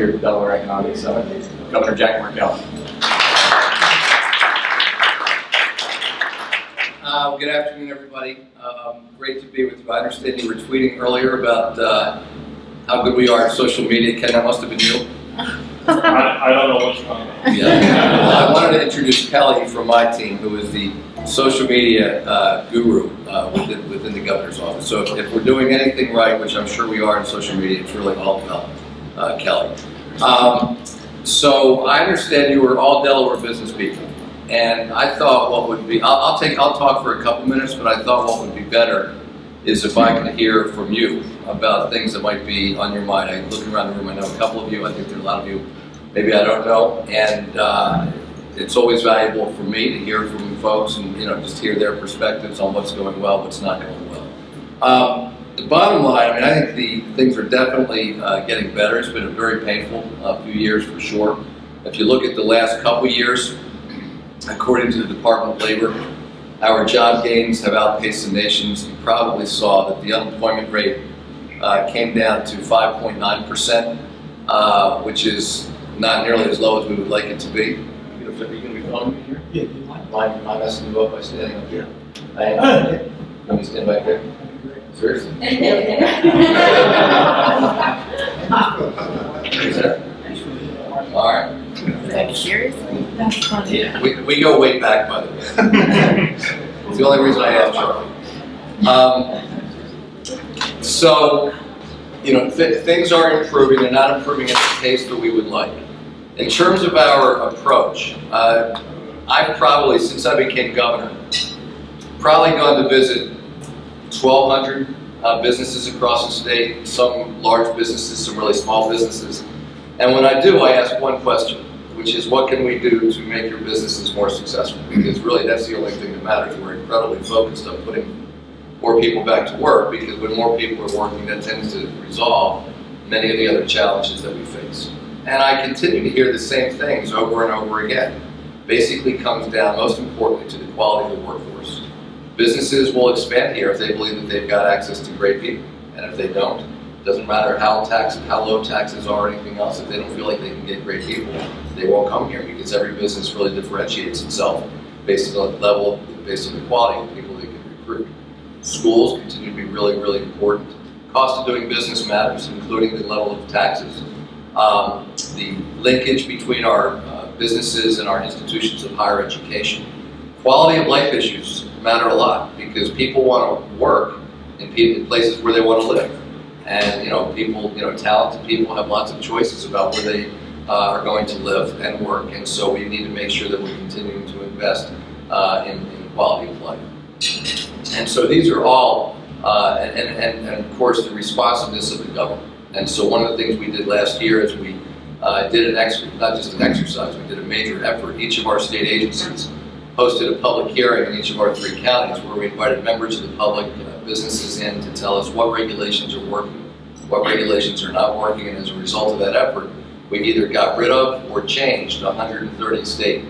here at the Delaware Economic Summit, Governor Jack Markell. Good afternoon, everybody. Great to be with you. I understand you were tweeting earlier about how good we are at social media. Ken, that must have been you. I don't know what's going on. Yeah. Well, I wanted to introduce Kelly from my team, who is the social media guru within the governor's office. So if we're doing anything right, which I'm sure we are in social media, it's really all about Kelly. So I understand you were all Delaware business people, and I thought what would be, I'll talk for a couple minutes, but I thought what would be better is if I could hear from you about things that might be on your mind. I'm looking around the room, I know a couple of you, I think there are a lot of you, maybe I don't know, and it's always valuable for me to hear from folks and just hear their perspectives on what's going well, what's not going well. The bottom line, I think the things are definitely getting better. It's been a very painful few years for sure. If you look at the last couple years, according to the Department of Labor, our job gains have outpaced the nation's. You probably saw that the unemployment rate came down to 5.9%, which is not nearly as low as we would like it to be. Are you going to be filming me here? Yeah. Mind messing you up by standing up here? I am. You want me to stand back there? Seriously? All right. Like, seriously? That's funny. Yeah. We go way back, by the way. It's the only reason I asked Charlie. So, things are improving. They're not improving at the pace that we would like. In terms of our approach, I've probably, since I became governor, probably gone to visit 1,200 businesses across the state, some large businesses, some really small businesses. And when I do, I ask one question, which is, what can we do to make your businesses more successful? Because really, that's the only thing that matters. We're incredibly focused on putting more people back to work, because when more people are working, that tends to resolve many of the other challenges that we face. And I continue to hear the same things over and over again. Basically comes down, most importantly, to the quality of the workforce. Businesses will expand here if they believe that they've got access to great people. And if they don't, it doesn't matter how low taxes are or anything else, if they don't feel like they can get great people, they won't come here, because every business really differentiates itself based on the level, based on the quality of the people they can recruit. Schools continue to be really, really important. Cost of doing business matters, including the level of taxes. The linkage between our businesses and our institutions of higher education. Quality of life issues matter a lot, because people want to work in places where they want to live. And talented people have lots of choices about where they are going to live and work. And so we need to make sure that we're continuing to invest in quality of life. And so these are all, and of course, the responsiveness of the government. And so one of the things we did last year is we did not just an exercise, we did a major effort. Each of our state agencies hosted a public hearing in each of our 3 counties, where we invited members of the public, businesses in, to tell us what regulations are working, what regulations are not working. And as a result of that effort, we either got rid of or changed 130 state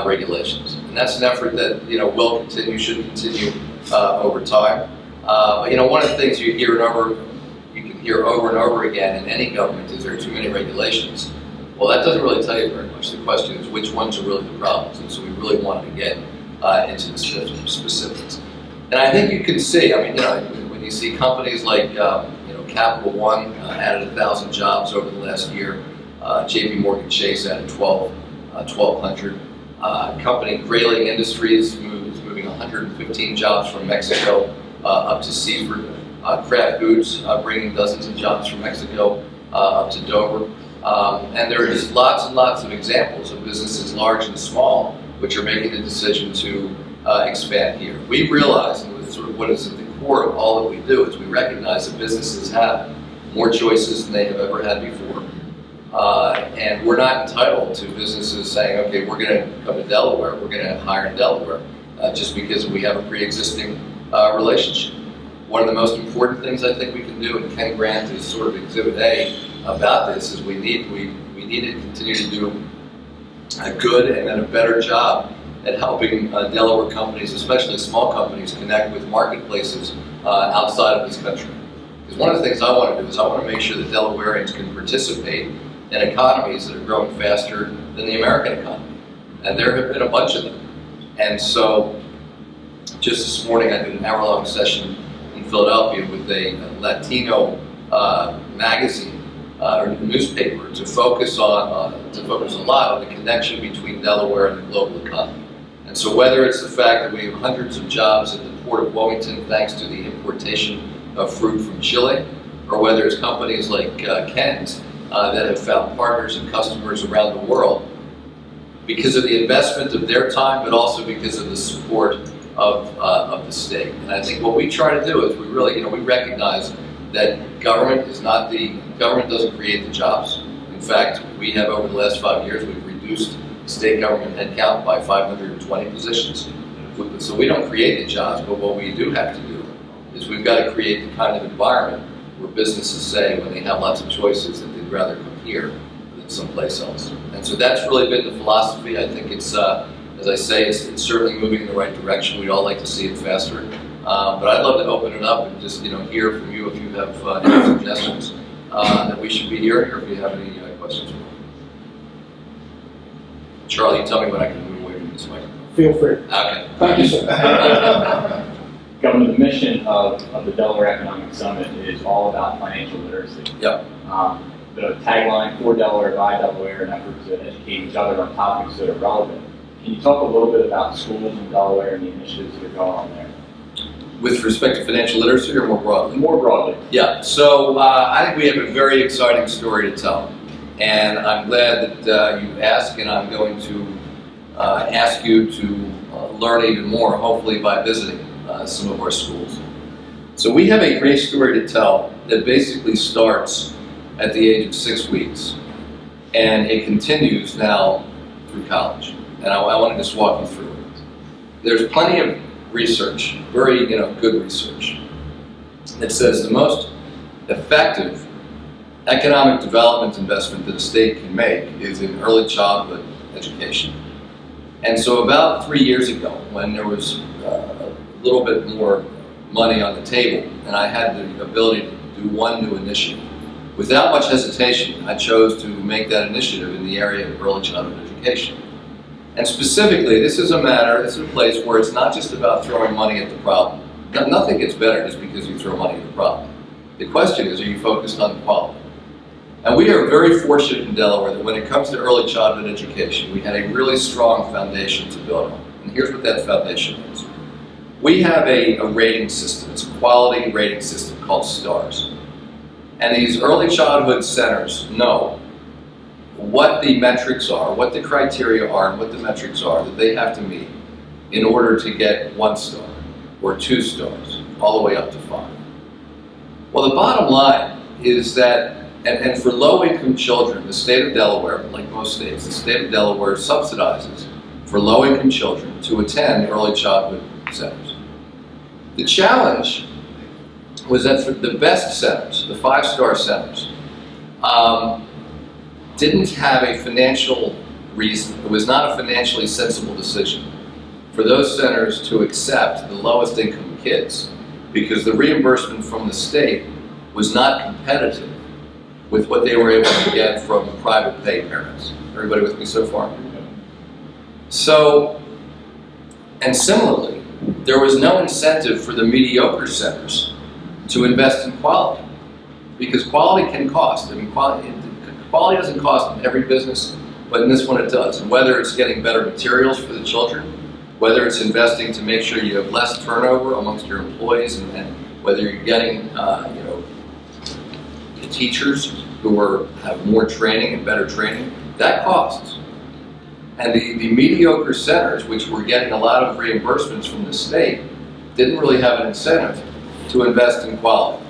regulations. And that's an effort that will continue, should continue over time. But one of the things you can hear over and over again in any government is there are too many regulations. Well, that doesn't really tell you very much. The question is, which ones are really the problems? And so we really wanted to get into the specifics. And I think you can see, when you see companies like Capital One added 1,000 jobs over the last year, JP Morgan Chase added 1,200. Company Grayling Industries is moving 115 jobs from Mexico up to Seaford. Kraft Foods bringing dozens of jobs from Mexico up to Dover. And there is lots and lots of examples of businesses, large and small, which are making the decision to expand here. We realize, and sort of what is at the core of all that we do, is we recognize that businesses have more choices than they have ever had before. And we're not entitled to businesses saying, okay, we're going to come to Delaware, we're going to hire in Delaware, just because we have a pre-existing relationship. One of the most important things I think we can do, and Ken Grant is sort of Exhibit A about this, is we need to continue to do a good and then a better job at helping Delaware companies, especially small companies, connect with marketplaces outside of this country. Because one of the things I want to do is I want to make sure that Delawareans can participate and economies that are growing faster than the American economy. And there have been a bunch of them. And so just this morning I did an hour-long session in Philadelphia with a Latino magazine or newspaper to focus a lot on the connection between Delaware and the global economy. And so whether it's the fact that we have hundreds of jobs at the Port of Wilmington thanks to the importation of fruit from Chile, or whether it's companies like Ken's that have found partners and customers around the world because of the investment of their time, but also because of the support of the state. And I think what we try to do is we really, we recognize that government doesn't create the jobs. In fact, we have over the last 5 years, we've reduced state government headcount by 520 positions. So we don't create the jobs, but what we do have to do is we've got to create the kind of environment where businesses say when they have lots of choices that they'd rather come here than someplace else. And so that's really been the philosophy. I think it's, as I say, it's certainly moving in the right direction. We'd all like to see it faster. But I'd love to open it up and just hear from you if you have any suggestions that we should be hearing, or if you have any questions. Charlie, you tell me when I can move away from this microphone. Feel free. Okay. Thank you, sir. Governor, the mission of the Delaware Economic Summit is all about financial literacy. Yep. The tagline, for Delaware, by Delaware, an effort to educate each other on topics that are relevant. Can you talk a little bit about schools in Delaware and the initiatives that are going on there? With respect to financial literacy or more broadly? More broadly. Yeah, so I think we have a very exciting story to tell. And I'm glad that you asked, and I'm going to ask you to learn even more, hopefully by visiting some of our schools. So we have a great story to tell that basically starts at the age of 6 weeks, and it continues now through college. And I want to just walk you through it. There's plenty of research, very good research, that says the most effective economic development investment that a state can make is in early childhood education. And so about 3 years ago, when there was a little bit more money on the table, and I had the ability to do one new initiative, without much hesitation, I chose to make that initiative in the area of early childhood education. And specifically, this is a place where it's not just about throwing money at the problem. Nothing gets better just because you throw money at the problem. The question is, are you focused on quality? And we are very fortunate in Delaware that when it comes to early childhood education, we had a really strong foundation to build on. And here's what that foundation is. We have a rating system, it's a quality rating system called STARS. And these early childhood centers know what the metrics are, what the criteria are, and what the metrics are that they have to meet in order to get 1 star or 2 stars, all the way up to 5. Well, the bottom line is that, and for low-income children, the state of Delaware, like most states, the state of Delaware subsidizes for low-income children to attend early childhood centers. The challenge was that for the best centers, the 5-star centers, didn't have a financial reason. It was not a financially sensible decision for those centers to accept the lowest income kids because the reimbursement from the state was not competitive with what they were able to get from private pay parents. Everybody with me so far? So, and similarly, there was no incentive for the mediocre centers to invest in quality because quality can cost. I mean, quality doesn't cost in every business, but in this one it does. And whether it's getting better materials for the children, whether it's investing to make sure you have less turnover amongst your employees, and whether you're getting teachers who have more training and better training, that costs. And the mediocre centers, which were getting a lot of reimbursements from the state, didn't really have an incentive to invest in quality.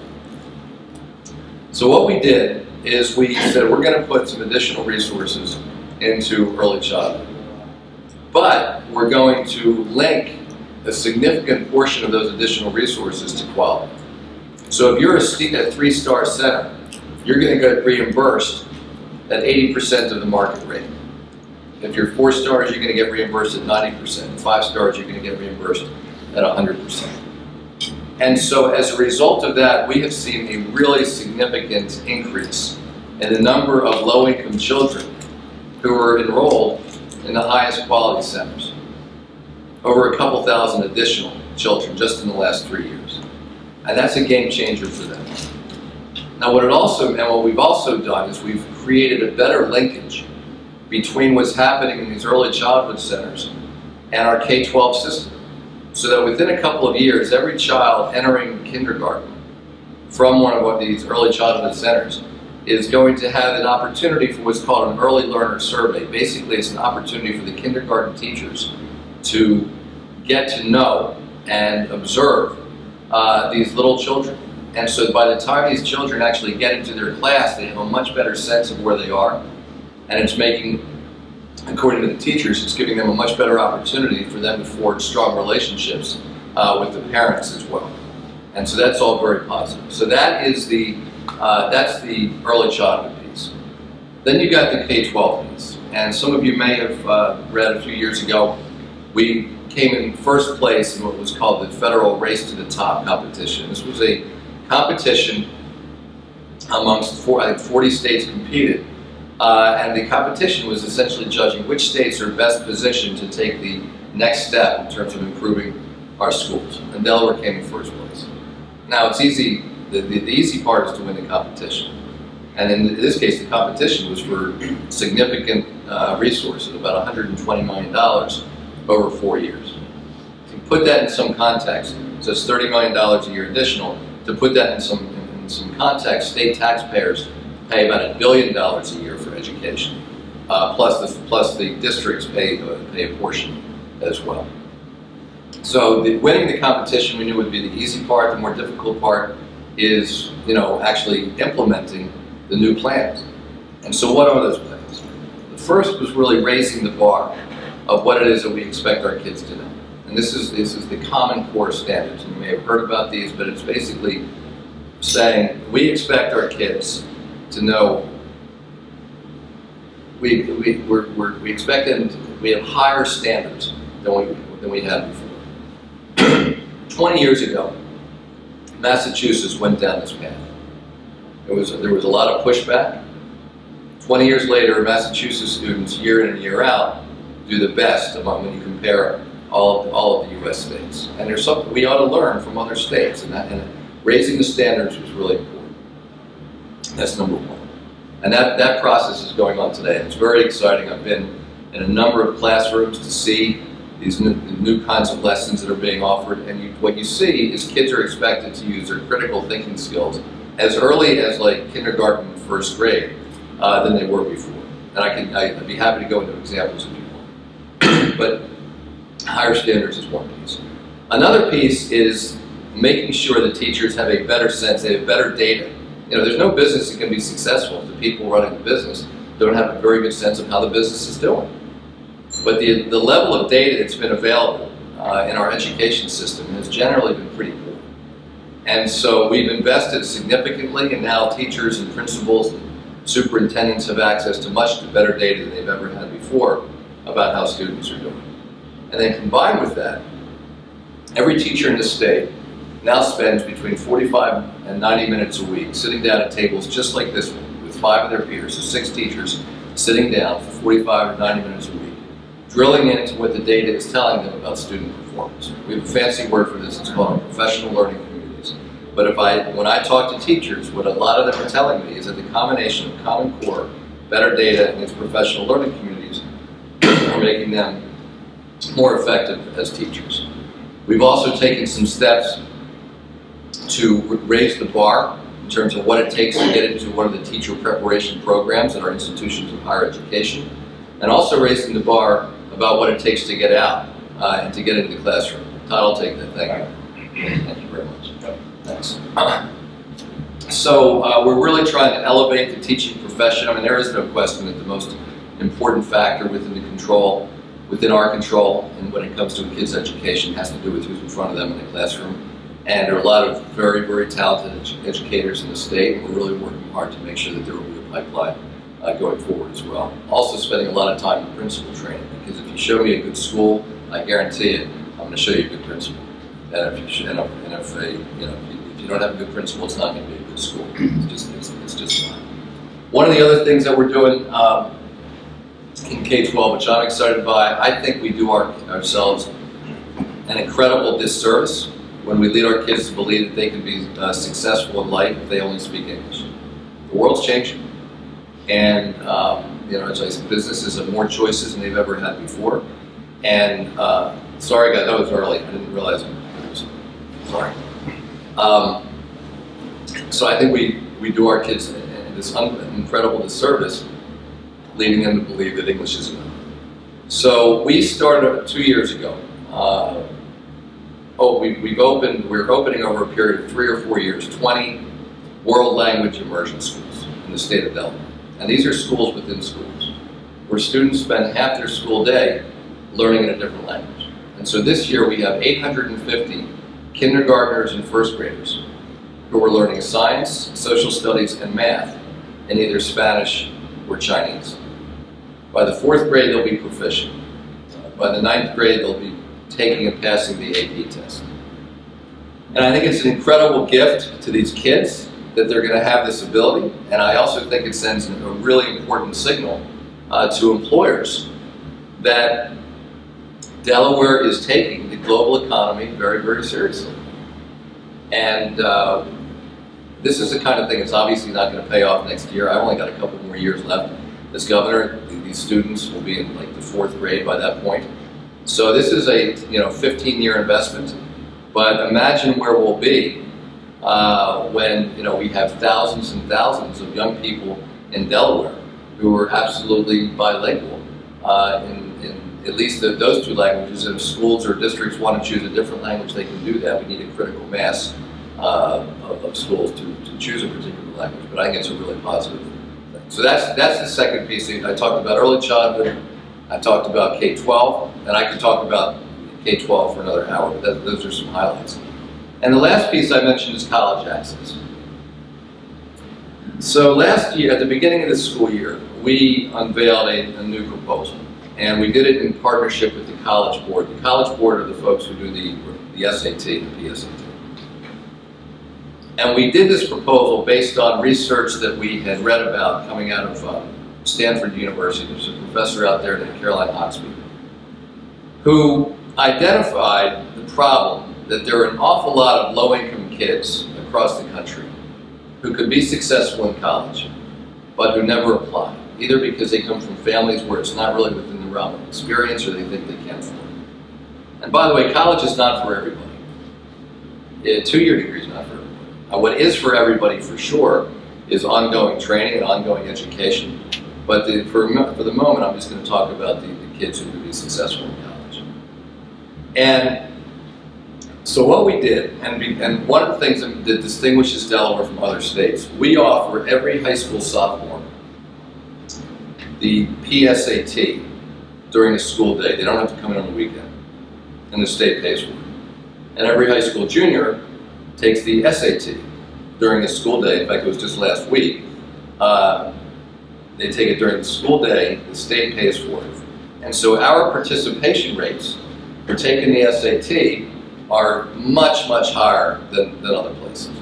So what we did is we said we're going to put some additional resources into early childhood. But we're going to link a significant portion of those additional resources to quality. So if you're a 3-star center, you're going to get reimbursed at 80% of the market rate. If you're 4 stars, you're going to get reimbursed at 90%. 5 stars, you're going to get reimbursed at 100%. And so as a result of that, we have seen a really significant increase in the number of low-income children who are enrolled in the highest quality centers. Over a couple thousand additional children just in the last 3 years. And that's a game changer for them. Now what we've also done is we've created a better linkage between what's happening in these early childhood centers and our K-12 system. So that within a couple of years, every child entering kindergarten from one of these early childhood centers is going to have an opportunity for what's called an early learner survey. Basically, it's an opportunity for the kindergarten teachers to get to know and observe these little children. And so by the time these children actually get into their class, they have a much better sense of where they are. And it's making, according to the teachers, it's giving them a much better opportunity for them to forge strong relationships with the parents as well. And so that's all very positive. So that is that's the early childhood piece. Then you got the K-12 piece. And some of you may have read a few years ago, we came in first place in what was called the Federal Race to the Top competition. This was a competition amongst 40 states competed. And the competition was essentially judging which states are best positioned to take the next step in terms of improving our schools. And Delaware came in first place. Now it's easy, the easy part is to win the competition. And in this case, the competition was for significant resources, about $120 million over 4 years. To put that in some context, so it's $30 million a year additional. To put that in some context, state taxpayers pay about $1 billion a year for education, plus the districts pay a portion as well. So winning the competition we knew would be the easy part. The more difficult part is, actually implementing the new plans. And so what are those plans? The first was really raising the bar of what it is that we expect our kids to know. And this is the Common Core standards. And you may have heard about these, but it's basically saying we expect our kids to know. We expect them. We have higher standards than we had before. 20 years ago, Massachusetts went down this path. There was a lot of pushback. 20 years later, Massachusetts students, year in and year out, do the best when you compare all of the U.S. states. And there's something we ought to learn from other states, and raising the standards was really important. That's number one. And that process is going on today, and it's very exciting. I've been in a number of classrooms to see these new kinds of lessons that are being offered, and what you see is kids are expected to use their critical thinking skills as early as like kindergarten, first grade, than they were before. And I'd be happy to go into examples if you want. But higher standards is one piece. Another piece is making sure that teachers have a better sense, they have better data. There's no business that can be successful if the people running the business don't have a very good sense of how the business is doing. But the level of data that's been available in our education system has generally been pretty poor. And so we've invested significantly, and now teachers and principals and superintendents have access to much better data than they've ever had before about how students are doing. And then combined with that, every teacher in the state now spends between 45 and 90 minutes a week sitting down at tables just like this one with 5 of their peers, so 6 teachers sitting down for 45 or 90 minutes a week, drilling into what the data is telling them about student performance. We have a fancy word for this, it's called professional learning communities. But when I talk to teachers, what a lot of them are telling me is that the combination of Common Core, better data, and these professional learning communities are making them more effective as teachers. We've also taken some steps to raise the bar in terms of what it takes to get into one of the teacher preparation programs in our institutions of higher education, and also raising the bar about what it takes to get out and to get into the classroom. Todd, I'll take that. Thank you. Thank you very much. Thanks. So we're really trying to elevate the teaching profession. I mean, there is no question that the most important factor within our control, and when it comes to a kid's education, has to do with who's in front of them in the classroom. And there are a lot of very, very talented educators in the state. We're really working hard to make sure that there will be a pipeline going forward as well. Also spending a lot of time in principal training, because if you show me a good school, I guarantee it, I'm going to show you a good principal. And if you don't have a good principal, it's not going to be a good school. It's just not. One of the other things that we're doing in K-12, which I'm excited by, I think we do ourselves an incredible disservice when we lead our kids to believe that they can be successful in life if they only speak English. The world's changing, and as I said, businesses have more choices than they've ever had before. And sorry guys, that was early. I didn't realize it. Sorry. So I think we do our kids this incredible disservice, leading them to believe that English is enough. So we started 2 years ago. We're opening over a period of 3 or 4 years, 20 world language immersion schools in the state of Delaware. And these are schools within schools, where students spend half their school day learning in a different language. And so this year we have 850 kindergartners and first graders who are learning science, social studies, and math in either Spanish or Chinese. By the 4th grade, they'll be proficient. By the 9th grade, they'll be taking and passing the AP test. And I think it's an incredible gift to these kids that they're going to have this ability. And I also think it sends a really important signal to employers that Delaware is taking the global economy very, very seriously. And this is the kind of thing that's obviously not going to pay off next year. I've only got a couple more years left as governor. These students will be in like the 4th grade by that point. So this is a 15-year investment. But imagine where we'll be when we have thousands and thousands of young people in Delaware who are absolutely bilingual in at least those 2 languages. And if schools or districts want to choose a different language, they can do that. We need a critical mass of schools to choose a particular language. But I think it's a really positive thing. So that's the second piece. I talked about early childhood. I talked about K-12, and I could talk about K-12 for another hour, but those are some highlights. And the last piece I mentioned is college access. So last year, at the beginning of the school year, we unveiled a new proposal, and we did it in partnership with the College Board. The College Board are the folks who do the SAT, the PSAT. And we did this proposal based on research that we had read about coming out of Stanford University. There's a professor out there named Caroline Hoxby, who identified the problem that there are an awful lot of low-income kids across the country who could be successful in college, but who never apply, either because they come from families where it's not really within the realm of experience or they think they can't afford it. And by the way, college is not for everybody. A 2-year degree is not for everybody. What is for everybody for sure is ongoing training and ongoing education. But for the moment, I'm just going to talk about the kids who could be successful in college. And so what we did, and one of the things that distinguishes Delaware from other states, we offer every high school sophomore the PSAT during the school day. They don't have to come in on the weekend, and the state pays for it. And every high school junior takes the SAT during the school day. In fact, it was just last week. They take it during the school day, the state pays for it. And so our participation rates for taking the SAT are much, much higher than other places.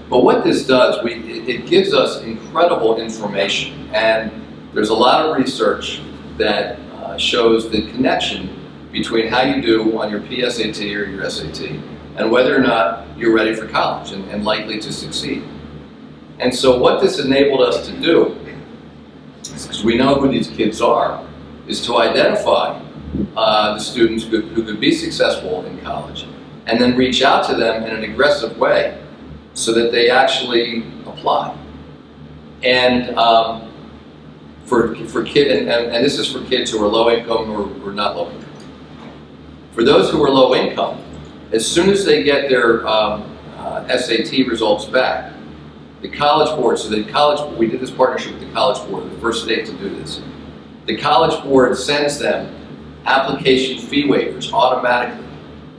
But what this does, it gives us incredible information. And there's a lot of research that shows the connection between how you do on your PSAT or your SAT and whether or not you're ready for college and likely to succeed. And so what this enabled us to do, because we know who these kids are, is to identify the students who could be successful in college and then reach out to them in an aggressive way so that they actually apply. And for kids, and this is for kids who are low income or not low income. For those who are low income, as soon as they get their SAT results back, the College Board, we did this partnership with the College Board, the first state to do this. The College Board sends them application fee waivers automatically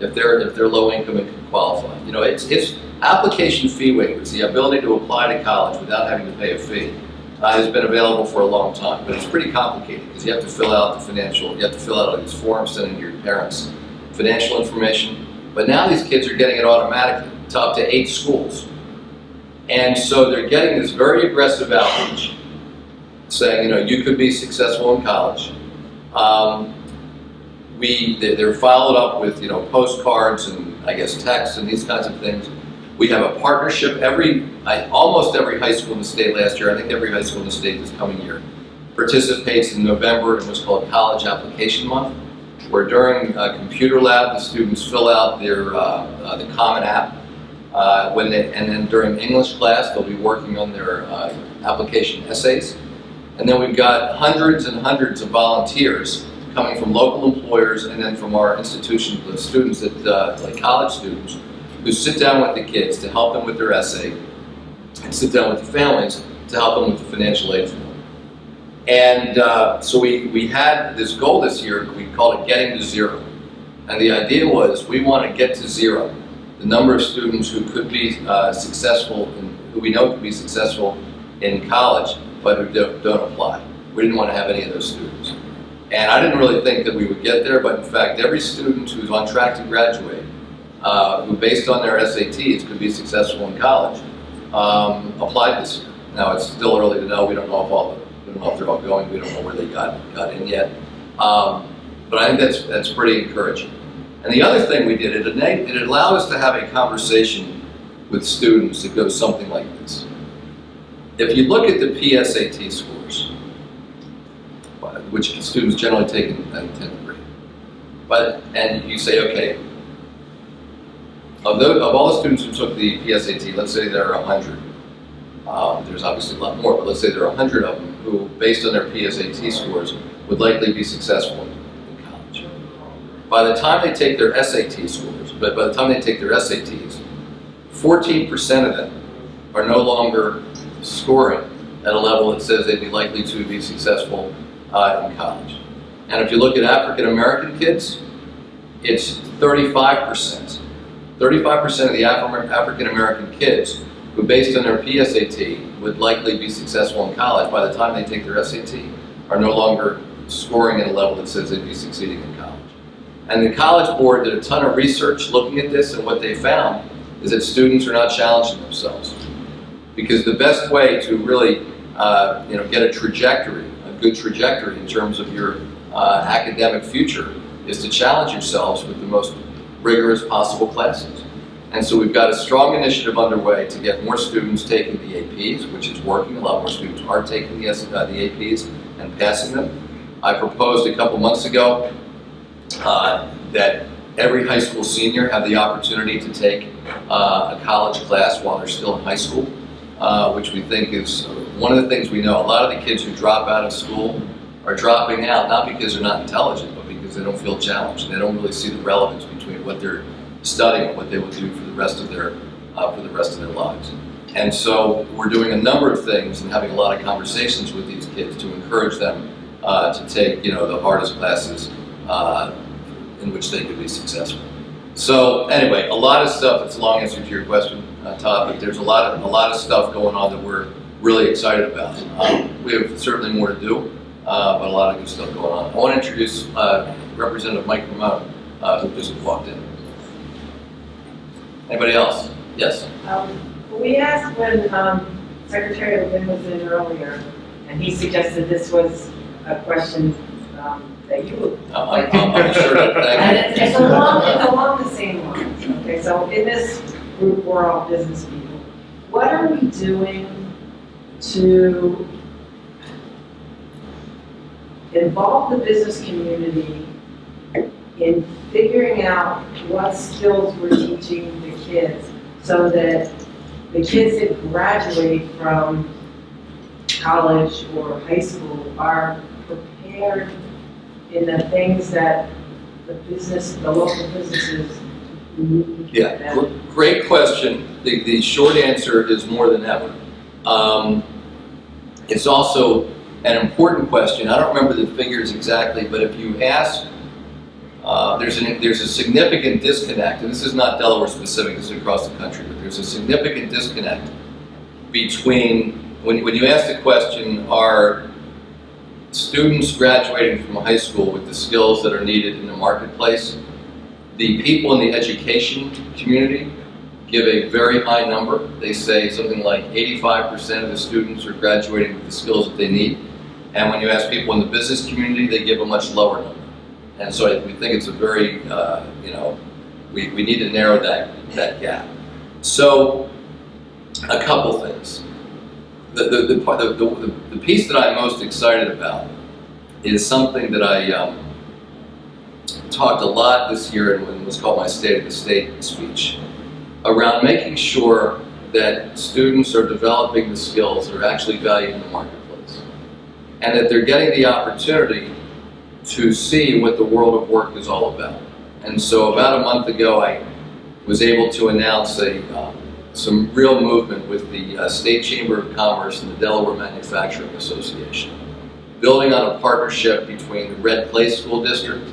if they're low income and can qualify. It's application fee waivers, the ability to apply to college without having to pay a fee, has been available for a long time, but it's pretty complicated because you have to fill out all these forms, sending to your parents financial information. But now these kids are getting it automatically to up to 8 schools. And so they're getting this very aggressive outreach saying, you know, you could be successful in college. They're followed up with, you know, postcards and I guess texts and these kinds of things. We have a partnership. Almost every high school in the state last year, I think every high school in the state this coming year, participates in November in what's called College Application Month, where during computer lab, the students fill out their the Common App. And then during English class, they'll be working on their application essays. And then we've got hundreds and hundreds of volunteers coming from local employers and then from our institutions, the students like college students, who sit down with the kids to help them with their essay and sit down with the families to help them with the financial aid form. And so we had this goal this year, we called it Getting to Zero. And the idea was we want to get to zero the number of students who could be successful, who we know could be successful in college, but who don't apply. We didn't want to have any of those students. And I didn't really think that we would get there, but in fact, every student who's on track to graduate, who based on their SATs could be successful in college, applied this year. Now it's still early to know. We don't know if they're all going. We don't know where they got in yet. But I think that's pretty encouraging. And the other thing we did, it allowed us to have a conversation with students that goes something like this. If you look at the PSAT scores, which students generally take in 10th grade, and you say, okay, of all the students who took the PSAT, let's say there are 100. There's obviously a lot more, but let's say there are 100 of them who, based on their PSAT scores, would likely be successful in college. By the time they take their SAT scores, but by the time they take their SATs, 14% of them are no longer scoring at a level that says they'd be likely to be successful in college. And if you look at African American kids, it's 35%. 35% of the African American kids who, based on their PSAT, would likely be successful in college, by the time they take their SAT, are no longer scoring at a level that says they'd be succeeding in college. And the College Board did a ton of research looking at this, and what they found is that students are not challenging themselves. Because the best way to really get a good trajectory in terms of your academic future is to challenge yourselves with the most rigorous possible classes. And so we've got a strong initiative underway to get more students taking the APs, which is working. A lot more students are taking the APs and passing them. I proposed a couple months ago that every high school senior have the opportunity to take a college class while they're still in high school, which we think is one of the things we know. A lot of the kids who drop out of school are dropping out not because they're not intelligent, but because they don't feel challenged. They don't really see the relevance between what they're studying and what they will do for the rest of their lives. And so we're doing a number of things and having a lot of conversations with these kids to encourage them to take the hardest classes in which they could be successful. So anyway, a lot of stuff. It's a long answer to your question, Todd, but there's a lot of stuff going on that we're really excited about. We have certainly more to do, but a lot of good stuff going on. I want to introduce Representative Mike Ramone, who just walked in. Anybody else? Yes? We asked when Secretary Levin was in earlier, and he suggested this was a question that you would like to I'm sure that, and it's along the same lines. Okay, so in this group, we're all business people. What are we doing to involve the business community in figuring out what skills we're teaching the kids so that the kids that graduate from college or high school are prepared in the things that the local businesses need. Yeah, great question. The short answer is more than ever. It's also an important question. I don't remember the figures exactly, but if you ask, there's a significant disconnect, and this is not Delaware specific, this is across the country, but there's a significant disconnect between, when you ask the question, are students graduating from high school with the skills that are needed in the marketplace, the people in the education community give a very high number. They say something like 85% of the students are graduating with the skills that they need. And when you ask people in the business community, they give a much lower number. And so we think it's a very, we need to narrow that gap. So a couple things. The piece that I'm most excited about is something that I talked a lot this year in what's called my State of the State speech, around making sure that students are developing the skills that are actually valued in the marketplace, and that they're getting the opportunity to see what the world of work is all about. And so about a month ago, I was able to announce some real movement with the State Chamber of Commerce and the Delaware Manufacturing Association, building on a partnership between the Red Place School District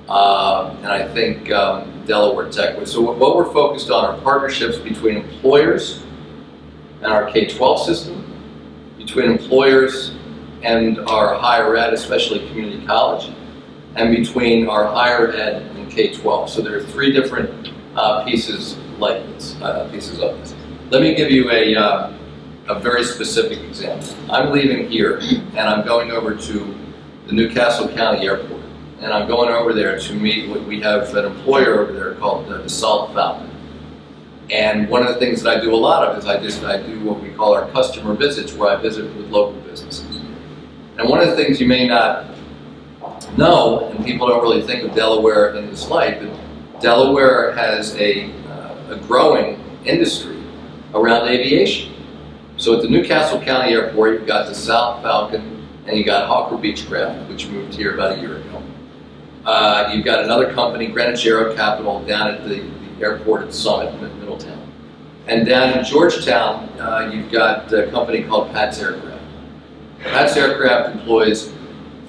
and I think Delaware Tech. So what we're focused on are partnerships between employers and our K-12 system, between employers and our higher ed, especially community college, and between our higher ed and K-12. So there are three different pieces like this, pieces of this. Let me give you a very specific example. I'm leaving here and I'm going over to the Newcastle County Airport. And I'm going over there to meet we have an employer over there called Dassault Falcon. And one of the things that I do a lot of is I do what we call our customer visits, where I visit with local businesses. And one of the things you may not know, and people don't really think of Delaware in this light, but Delaware has a growing industry around aviation. So at the Newcastle County Airport, you've got Dassault Falcon, and you got Hawker Beechcraft, which moved here about a year ago. You've got another company, Greenwich Aero Capital, down at the airport at Summit, Middletown. And down in Georgetown, you've got a company called Pat's Aircraft. Pat's Aircraft employs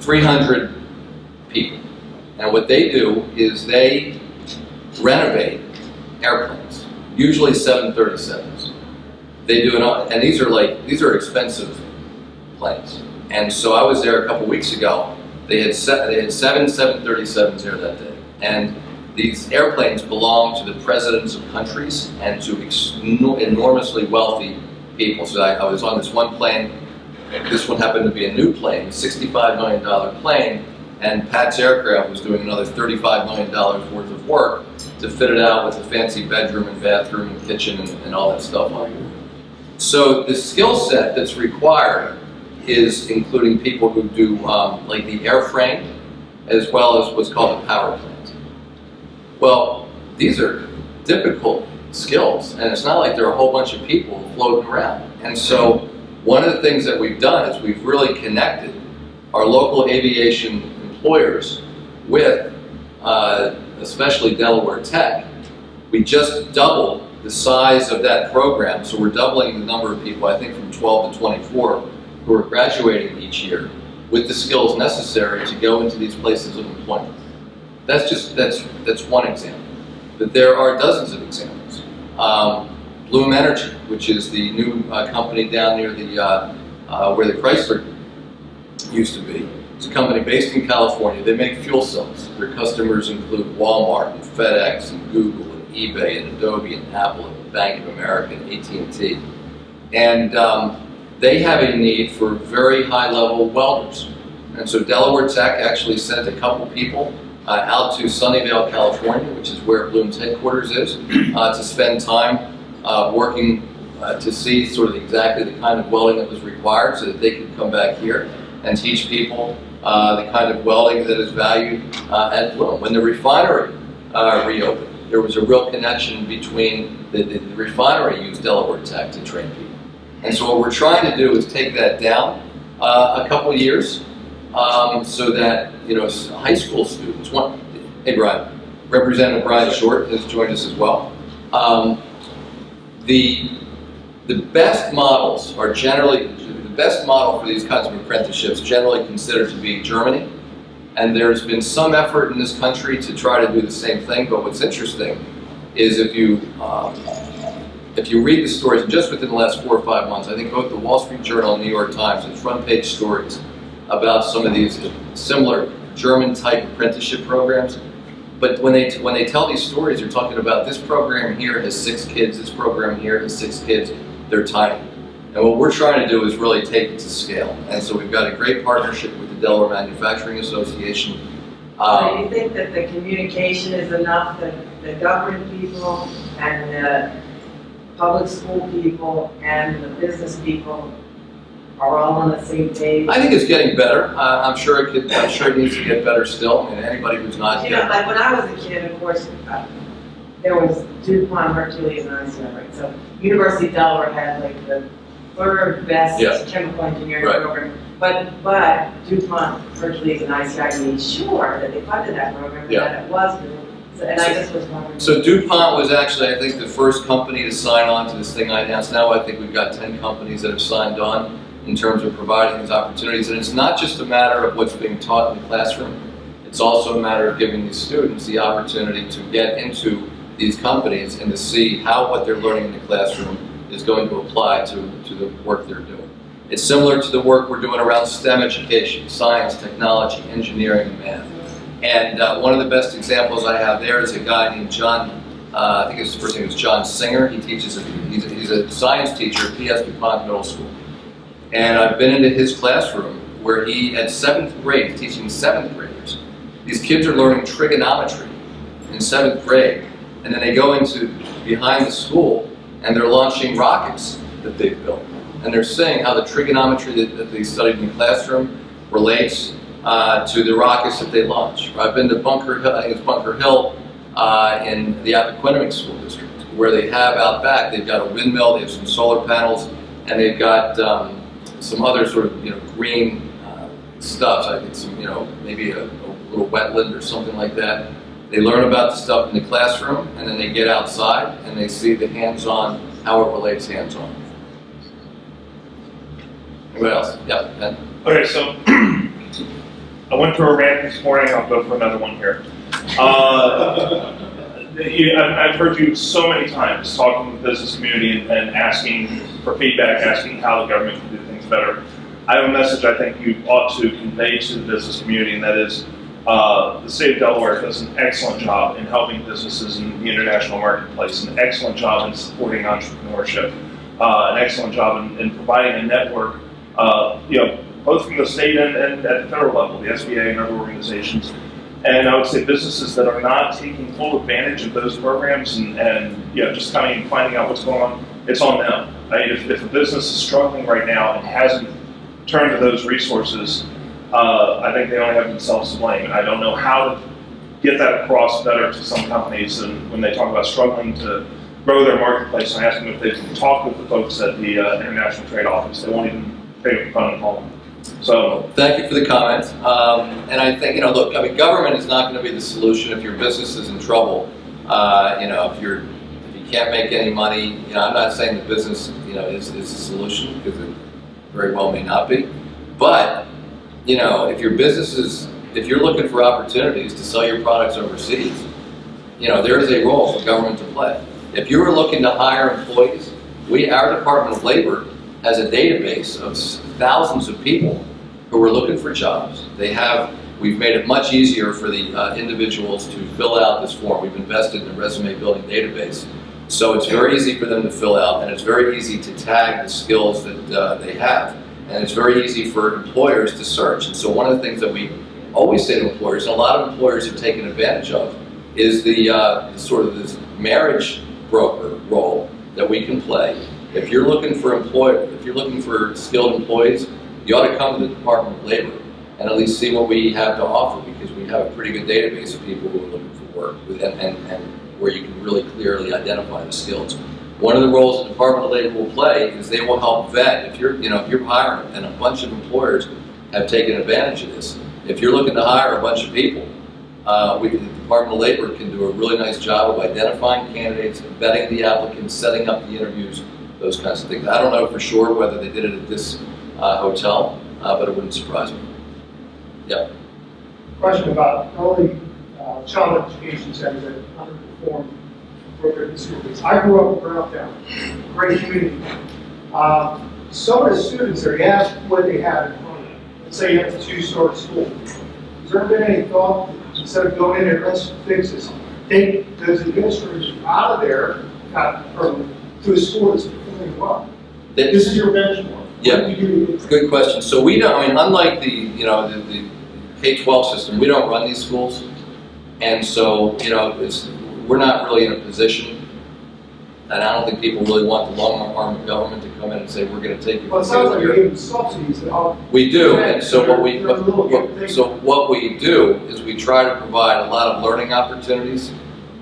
300 people. And what they do is they renovate airplanes, usually 737s. They do it, and these are expensive planes. And so I was there a couple weeks ago. They had seven 737s there that day. And these airplanes belong to the presidents of countries and to enormously wealthy people. So I was on this one plane. This one happened to be a new plane, $65 million plane, and Pat's Aircraft was doing another $35 million worth of work to fit it out with a fancy bedroom and bathroom and kitchen and all that stuff on it. So the skill set that's required is including people who do like the airframe, as well as what's called the power plant. Well, these are difficult skills, and it's not like there are a whole bunch of people floating around. And so one of the things that we've done is we've really connected our local aviation employers with, especially Delaware Tech. We just doubled the size of that program, so we're doubling the number of people, I think from 12 to 24, who are graduating each year with the skills necessary to go into these places of employment. That's one example. But there are dozens of examples. Bloom Energy, which is the new company down near the where the Chrysler used to be. It's a company based in California. They make fuel cells. Their customers include Walmart and FedEx and Google and eBay and Adobe and Apple and Bank of America and AT&T. And they have a need for very high-level welders. And so Delaware Tech actually sent a couple people out to Sunnyvale, California, which is where Bloom's headquarters is, to spend time working to see sort of exactly the kind of welding that was required so that they could come back here and teach people the kind of welding that is valued at Bloom. When the refinery reopened, there was a real connection between the refinery used Delaware Tech to train people. And so what we're trying to do is take that down a couple of years so that, high school students, hey Brian, Representative Brian Short has joined us as well. The best models are generally, the best model for these kinds of apprenticeships generally considered to be Germany. And there's been some effort in this country to try to do the same thing, but what's interesting is if you read the stories, just within the last 4 or 5 months, I think both the Wall Street Journal and New York Times had front page stories about some of these similar German-type apprenticeship programs. But when they tell these stories, they're talking about this program here has 6 kids, this program here has 6 kids. They're tiny. And what we're trying to do is really take it to scale. And so we've got a great partnership with the Delaware Manufacturing Association. So you think that the communication is enough, that the government people and the public school people and the business people are all on the same page? I think it's getting better. I'm sure it needs to get better still. I mean, anybody who's not You know, like when I was a kid, of course, there was DuPont, Hercules, and ICR, right? So University of Delaware had like the third best Yeah. chemical engineering Right. program. But DuPont, Hercules, and ICI made sure that they funded that program and Yeah. that it was good. So, and I just was wondering. So DuPont was actually, I think, the first company to sign on to this thing I announced. Now I think we've got 10 companies that have signed on in terms of providing these opportunities. And it's not just a matter of what's being taught in the classroom. It's also a matter of giving these students the opportunity to get into these companies and to see how what they're learning in the classroom is going to apply to the work they're doing. It's similar to the work we're doing around STEM education, science, technology, engineering, and math. And one of the best examples I have there is a guy named John, I think his first name is John Singer. He teaches, he's a science teacher at P.S. DuPont Middle School. And I've been into his classroom where he, at 7th grade, teaching 7th graders. These kids are learning trigonometry in 7th grade. And then they go into behind the school and they're launching rockets that they've built. And they're saying how the trigonometry that they studied in the classroom relates to the rockets that they launch. I've been to Bunker Hill, I think it's Bunker Hill in the Appoquinimink School District, where they have out back, they've got a windmill, they have some solar panels, and they've got some other sort of green stuff. I think some maybe a little wetland or something like that. They learn about the stuff in the classroom, and then they get outside and they see the hands-on, how it relates hands-on. Anybody else? Yeah, Ben? Okay, so I went through a rant this morning. I'll go for another one here. I've heard you so many times talking with the business community and asking for feedback, asking how the government can do things better. I have a message I think you ought to convey to the business community, and that is the state of Delaware does an excellent job in helping businesses in the international marketplace, an excellent job in supporting entrepreneurship, an excellent job in providing a network, both from the state and at the federal level, the SBA and other organizations. And I would say businesses that are not taking full advantage of those programs and just coming and finding out what's going on, it's on them. I mean, if a business is struggling right now and hasn't turned to those resources, I think they only have themselves to blame. And I don't know how to get that across better to some companies. And when they talk about struggling to grow their marketplace, I ask them if they can talk with the folks at the International Trade Office. They won't even pay for the phone call. So thank you for the comment. And I think, look, I mean, government is not going to be the solution if your business is in trouble. If you can't make any money, I'm not saying that business, is the solution, because it very well may not be. But, if your business is, if you're looking for opportunities to sell your products overseas, there is a role for government to play. If you are looking to hire employees, our Department of Labor has a database of thousands of people who are looking for jobs. We've made it much easier for the individuals to fill out this form. We've invested in a resume building database. So it's very easy for them to fill out, and it's very easy to tag the skills that they have. And it's very easy for employers to search. And so one of the things that we always say to employers, and a lot of employers have taken advantage of, is the sort of this marriage broker role that we can play. If you're looking for skilled employees, you ought to come to the Department of Labor and at least see what we have to offer, because we have a pretty good database of people who are looking for work and where you can really clearly identify the skills. One of the roles the Department of Labor will play is they will help vet. If you're hiring, and a bunch of employers have taken advantage of this, if you're looking to hire a bunch of people, the Department of Labor can do a really nice job of identifying candidates, vetting the applicants, setting up the interviews, those kinds of things. I don't know for sure whether they did it at this hotel, but it wouldn't surprise me. Yeah. Question about early child education centers that underperform appropriate schools. I grew up in Browntown, great community. Some of the students there, you ask what they have in front of them. Let's say you have a 2-star school. Has there been any thought instead of going in there, let's fix this. Take those administrators out of there, or to a school that's performing well. This is your benchmark. Yeah. What do you do? Good question. So we don't, I mean, unlike the K-12 system, we don't run these schools. And so, we're not really in a position, and I don't think people really want the long arm of government to come in and say, we're gonna take you. Well, it sounds like you're giving subsidies to help. We do, and so what we, They're a little bit- so what we do is we try to provide a lot of learning opportunities,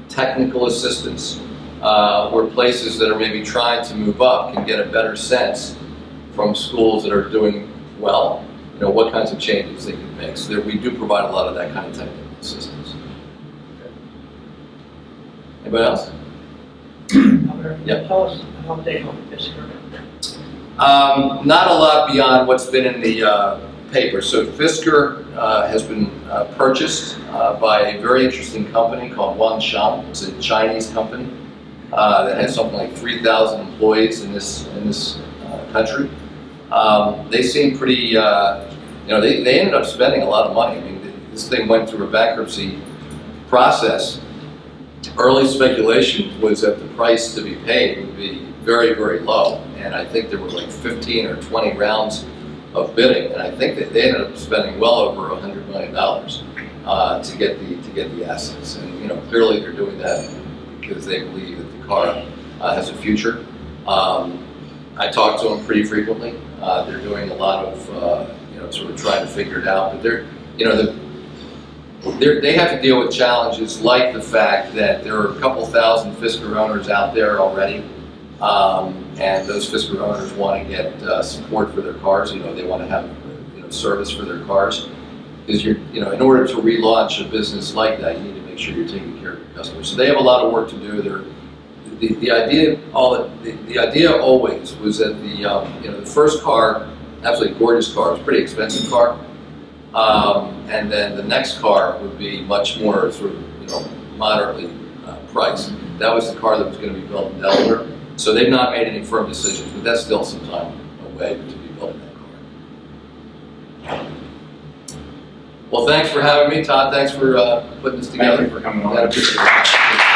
technical assistance, where places that are maybe trying to move up can get a better sense from schools that are doing well, what kinds of changes they can make. So we do provide a lot of that kind of technical assistance. Anybody else? Yep. Tell us an update on Fisker. Not a lot beyond what's been in the paper. So Fisker has been purchased by a very interesting company called Wanshan. It's a Chinese company that has something like 3,000 employees in this country. They seem pretty, they ended up spending a lot of money. I mean, this thing went through a bankruptcy process. Early speculation was that the price to be paid would be very, very low. And I think there were like 15 or 20 rounds of bidding. And I think that they ended up spending well over $100 million to get the assets. And clearly they're doing that because they believe that the car has a future. I talk to them pretty frequently. They're doing a lot of sort of trying to figure it out. But they have to deal with challenges like the fact that there are a couple thousand Fisker owners out there already, and those Fisker owners want to get support for their cars. They want to have service for their cars, because in order to relaunch a business like that, you need to make sure you're taking care of your customers. So they have a lot of work to do. The idea always was that the first car, absolutely gorgeous car, it was a pretty expensive car. And then the next car would be much more sort of moderately priced. That was the car that was going to be built in Delaware. So they've not made any firm decisions, but that's still some time away to be building that car. Well, thanks for having me, Todd. Thanks for putting this together. Thank you for coming on. I appreciate it.